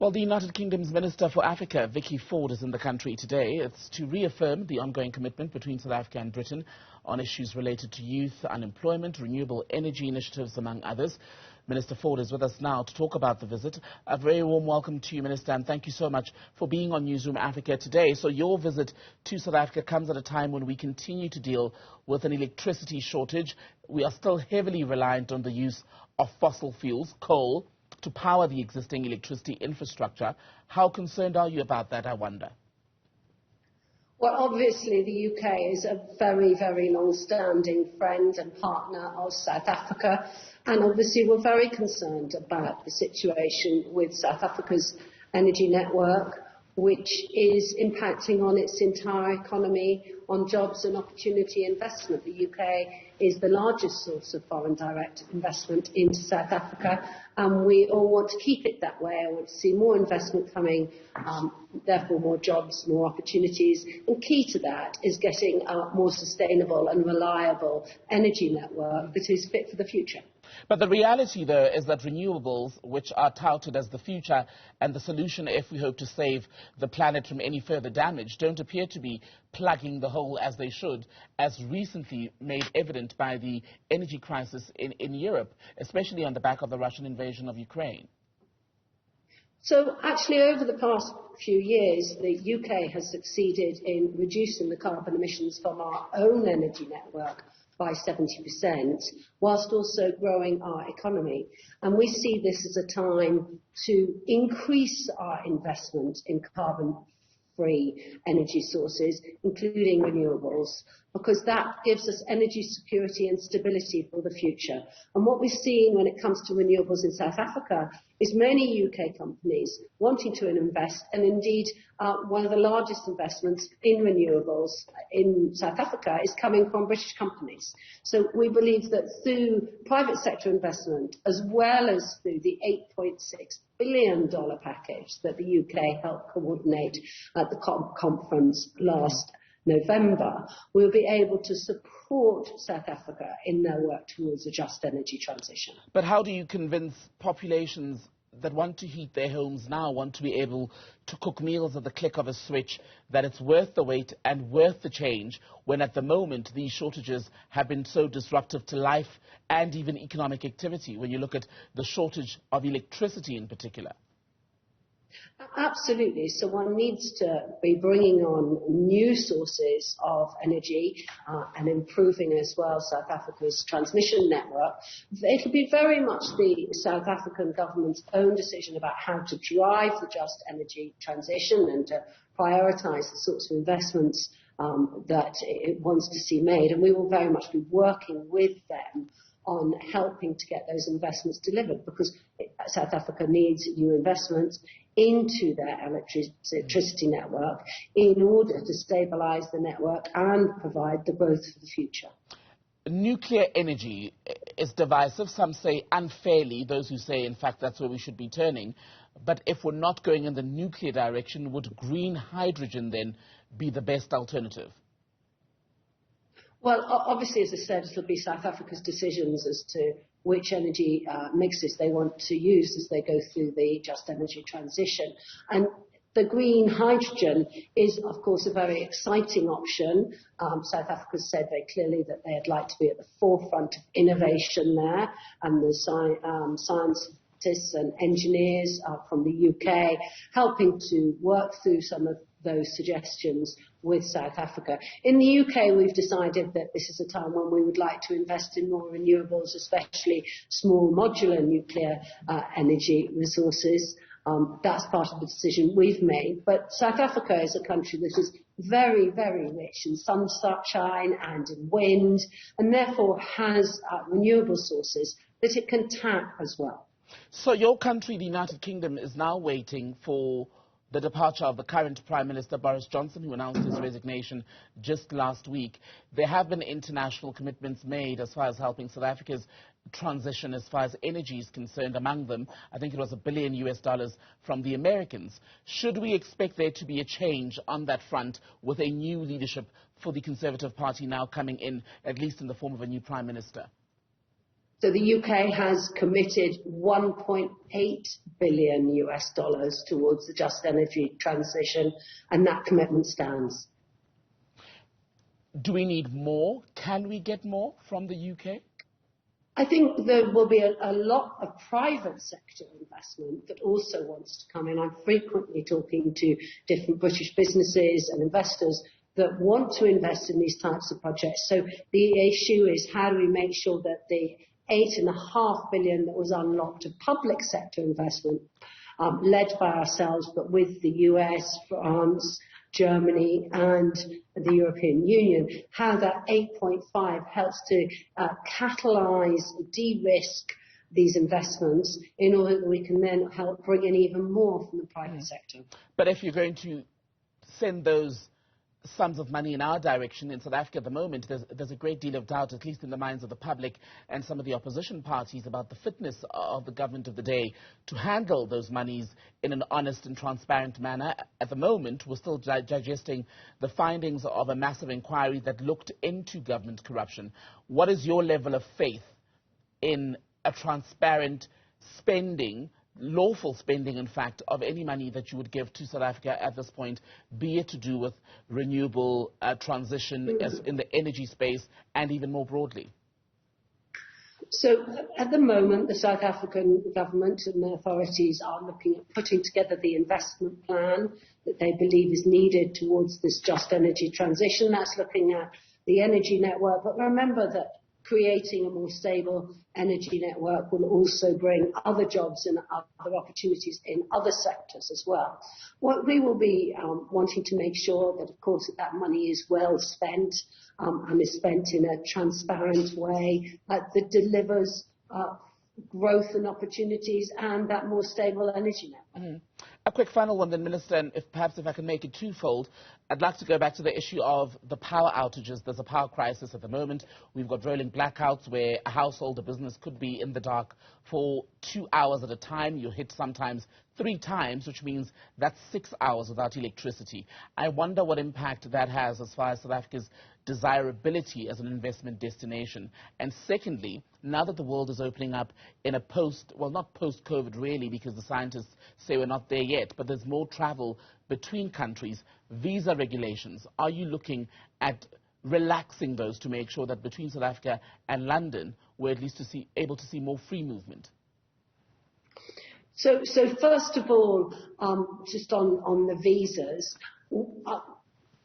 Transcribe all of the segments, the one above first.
Well, the United Kingdom's Minister for Africa, Vicky Ford, is in the country today. It's to reaffirm the ongoing commitment between South Africa and Britain on issues related to youth unemployment, renewable energy initiatives, among others. Minister Ford is with us now to talk about the visit. A very warm welcome to you, Minister, and thank you so much for being on Newzroom Afrika today. So your visit to South Africa comes at a time when we continue to deal with an electricity shortage. We are still heavily reliant on the use of fossil fuels, coal, to power the existing electricity infrastructure. How concerned are you about that, I wonder? Well, obviously the UK is a very, very long-standing friend and partner of South Africa, and obviously we're very concerned about the situation with South Africa's energy network, which is impacting on its entire economy, on jobs and opportunity investment. The UK is the largest source of foreign direct investment into South Africa, and we all want to keep it that way. I want to see more investment coming, therefore more jobs, more opportunities, and key to that is getting a more sustainable and reliable energy network that is fit for the future. But the reality, though, is that renewables, which are touted as the future and the solution if we hope to save the planet from any further damage, don't appear to be plugging the hole as they should, as recently made evident by the energy crisis in Europe, especially on the back of the Russian invasion of Ukraine. So actually over the past few years, the UK has succeeded in reducing the carbon emissions from our own energy network by 70%, whilst also growing our economy. And we see this as a time to increase our investment in carbon-free energy sources, including renewables, because that gives us energy security and stability for the future. And what we're seeing when it comes to renewables in South Africa is many UK companies wanting to invest, and indeed one of the largest investments in renewables in South Africa is coming from British companies. So we believe that through private sector investment, as well as through the $8.6 billion package that the UK helped coordinate at the COP conference last November, we'll be able to support South Africa in their work towards a just energy transition. But how do you convince populations that want to heat their homes now, want to be able to cook meals at the click of a switch, that it's worth the wait and worth the change, when at the moment these shortages have been so disruptive to life and even economic activity, when you look at the shortage of electricity in particular? Absolutely. So one needs to be bringing on new sources of energy and improving as well South Africa's transmission network. It'll be very much the South African government's own decision about how to drive the just energy transition and to prioritise the sorts of investments that it wants to see made. And we will very much be working with them on helping to get those investments delivered, because South Africa needs new investments into their electricity network in order to stabilise the network and provide the growth for the future. Nuclear energy is divisive. Some say unfairly, those who say, in fact, that's where we should be turning. But if we're not going in the nuclear direction, would green hydrogen then be the best alternative? Well, obviously, as I said, it'll be South Africa's decisions as to which energy mixes they want to use as they go through the just energy transition. And the green hydrogen is, of course, a very exciting option. South Africa said very clearly that they'd like to be at the forefront of innovation there, and the scientists and engineers from the UK helping to work through some of those suggestions with South Africa. In the UK, we've decided that this is a time when we would like to invest in more renewables, especially small modular nuclear energy resources. That's part of the decision we've made. But South Africa is a country that is very, very rich in sunshine and in wind, and therefore has renewable sources that it can tap as well. So your country, the United Kingdom, is now waiting for the departure of the current Prime Minister, Boris Johnson, who announced his resignation just last week. There have been international commitments made as far as helping South Africa's transition as far as energy is concerned. Among them, I think it was $1 billion from the Americans. Should we expect there to be a change on that front with a new leadership for the Conservative Party now coming in, at least in the form of a new Prime Minister? So the UK has committed $1.8 billion towards the just energy transition, and that commitment stands. Do we need more? Can we get more from the UK? I think there will be a lot of private sector investment that also wants to come in. I'm frequently talking to different British businesses and investors that want to invest in these types of projects. So the issue is, how do we make sure that the $8.5 billion that was unlocked of public sector investment, led by ourselves, but with the US, France, Germany and the European Union, how that 8.5 helps to catalyse, de-risk these investments in order that we can then help bring in even more from the private sector. But if you're going to send those sums of money in our direction in South Africa at the moment, there's a great deal of doubt, at least in the minds of the public and some of the opposition parties, about the fitness of the government of the day to handle those monies in an honest and transparent manner. At the moment, we're still digesting the findings of a massive inquiry that looked into government corruption. What is your level of faith in a transparent spending, lawful spending, in fact, of any money that you would give to South Africa at this point, be it to do with renewable transition in the energy space and even more broadly? So at the moment, the South African government and the authorities are looking at putting together the investment plan that they believe is needed towards this just energy transition. That's looking at the energy network. But remember that creating a more stable energy network will also bring other jobs and other opportunities in other sectors as well. What we will be wanting to make sure that, of course, that money is well spent and is spent in a transparent way that delivers growth and opportunities and that more stable energy network. A quick final one then, Minister, and perhaps if I can make it twofold, I'd like to go back to the issue of the power outages. There's a power crisis at the moment. We've got rolling blackouts where a household or business could be in the dark for 2 hours at a time. You hit sometimes 3 times, which means that's 6 hours without electricity. I wonder what impact that has as far as South Africa's desirability as an investment destination. And secondly, now that the world is opening up in a not post-COVID really, because the scientists say we're not there yet, but there's more travel between countries, visa regulations, are you looking at relaxing those to make sure that between South Africa and London, we're at least able to see more free movement? So first of all, just on the visas,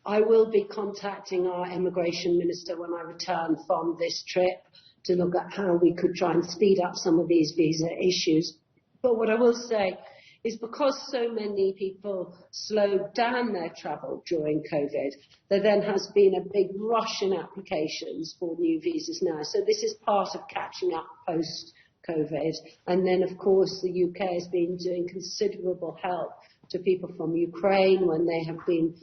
I will be contacting our immigration minister when I return from this trip to look at how we could try and speed up some of these visa issues. But what I will say is, because so many people slowed down their travel during COVID, there then has been a big rush in applications for new visas now. So this is part of catching up post-COVID. And then, of course, the UK has been doing considerable help to people from Ukraine when they have been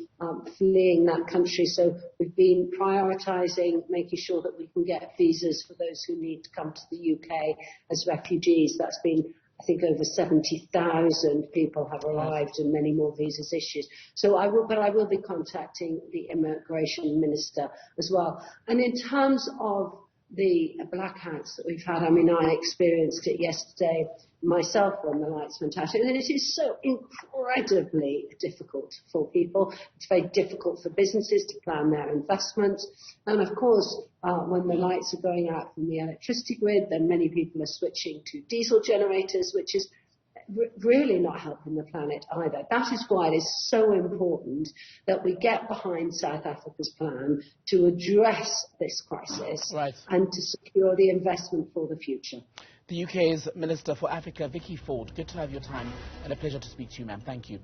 fleeing that country. So we've been prioritising making sure that we can get visas for those who need to come to the UK as refugees. That's been, I think, over 70,000 people have arrived and many more visas issued. So I will be contacting the immigration minister as well. And in terms of the blackouts that we've had, I mean, I experienced it yesterday myself when the lights went out. And it is so incredibly difficult for people. It's very difficult for businesses to plan their investments. And of course, when the lights are going out from the electricity grid, then many people are switching to diesel generators, which is really not helping the planet either. That is why it is so important that we get behind South Africa's plan to address this crisis and to secure the investment for the future. The UK's Minister for Africa, Vicky Ford, good to have your time and a pleasure to speak to you, ma'am. Thank you.